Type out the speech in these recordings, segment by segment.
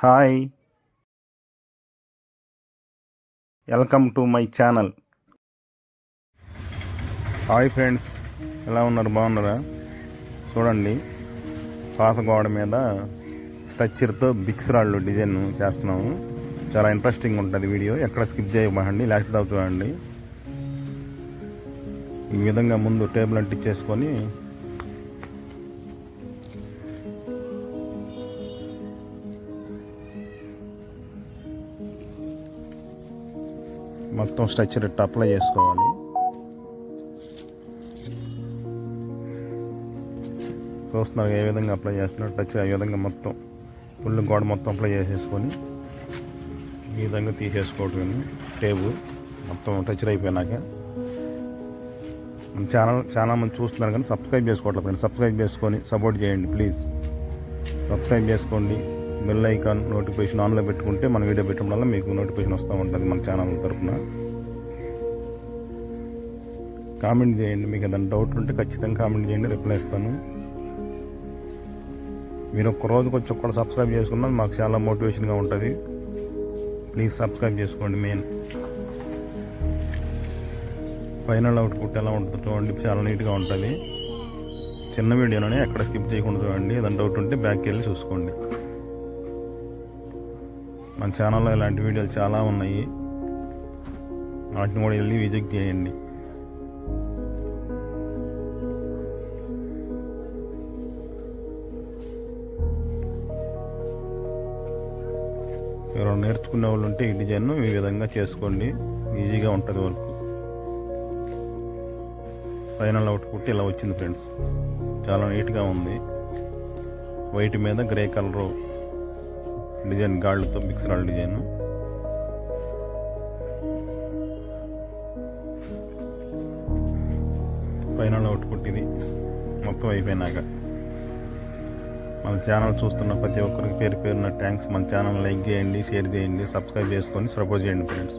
Hi, welcome to my channel. Hi friends, ఎలా ఉన్నారు? బాగున్నారా? చూడండి, పాత గోడ మీద స్ట్రక్చర్తో బిక్స్ రాళ్ళు డిజైన్ చేస్తున్నాము. చాలా ఇంట్రెస్టింగ్ ఉంటుంది వీడియో, ఎక్కడ స్కిప్ చేయకండి, లాస్ట్ దాకా చూడండి. ఈ విధంగా ముందు టేబుల్ అంటించేసుకొని మొత్తం స్ట్రక్చర్ ఇట్లా అప్లై చేసుకోవాలి. చూస్తున్నారు ఏ విధంగా అప్లై చేస్తున్నారు. స్ట్రక్చర్ ఈ విధంగా మొత్తం ఫుల్ గోడ మొత్తం అప్లై చేసేసుకొని ఈ విధంగా తీసేసుకోవటం. టేబుల్ మొత్తం స్ట్రక్చర్ అయిపోయినాక మన ఛానల్ చాలా మంది చూస్తున్నారు కానీ సబ్స్క్రైబ్ చేసుకోవట్లేదు ఫ్రెండ్స్. సబ్స్క్రైబ్ చేసుకొని సపోర్ట్ చేయండి ప్లీజ్. సబ్స్క్రైబ్ చేసుకోండి, బెల్ ఐకాన్ నోటిఫికేషన్ ఆన్లో పెట్టుకుంటే మన వీడియో పెట్టడం వల్ల మీకు నోటిఫికేషన్ వస్తూ ఉంటుంది మన ఛానల్ తరఫున. కామెంట్ చేయండి, మీకు ఏదైనా డౌట్ ఉంటే ఖచ్చితంగా కామెంట్ చేయండి, రిప్లై ఇస్తాను. మీరు ఒక్క రోజుకి వచ్చి ఒక్కడ సబ్స్క్రైబ్ చేసుకున్నా మాకు చాలా మోటివేషన్గా ఉంటుంది. ప్లీజ్ సబ్స్క్రైబ్ చేసుకోండి. మెయిన్ ఫైనల్ అవుట్పుట్ ఎలా ఉంటుందో చూడండి, చాలా నీట్గా ఉంటుంది. చిన్న వీడియోలోనే ఎక్కడ స్కిప్ చేయకుండా చూడండి. ఏదైనా డౌట్ ఉంటే బ్యాక్కి వెళ్ళి చూసుకోండి. మన ఛానల్లో ఇలాంటి వీడియోలు చాలా ఉన్నాయి, వాటిని కూడా వెళ్ళి విజిట్ చేయండి. ఎవరు నేర్చుకునే వాళ్ళు ఉంటే ఈ డిజైన్ ఈ విధంగా చేసుకోండి, ఈజీగా ఉంటుంది వర్క్. ఫైనల్ అవుట్పుట్ ఇలా వచ్చింది ఫ్రెండ్స్, చాలా నీట్గా ఉంది. వైట్ మీద గ్రే కలరు డిజైన్, గాళ్ళతో మిక్స్ రాళ్ళ డిజైన్. ఫైనల్ అవుట్పుట్ ఇది మొత్తం అయిపోయినాక. మన ఛానల్ చూస్తున్న ప్రతి ఒక్కరికి పేరు పేరున థ్యాంక్స్. మన ఛానల్ లైక్ చేయండి, షేర్ చేయండి, సబ్స్క్రైబ్ చేసుకొని సపోర్ట్ చేయండి ఫ్రెండ్స్.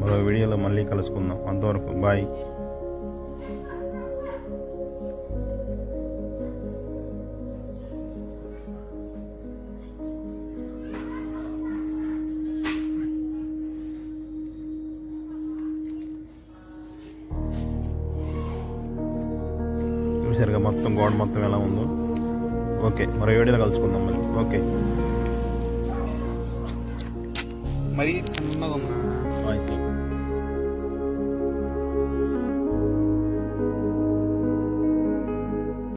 మరో వీడియోలో మళ్ళీ కలుసుకుందాం. అంతవరకు బాయ్. చూసారుగా మొత్తం గోడ మొత్తం ఎలా ఉందో. ఓకే, మరో వీడియోలో కలుసుకుందాం మళ్ళీ. ఓకే, మరీ చిన్నగా ఉందా?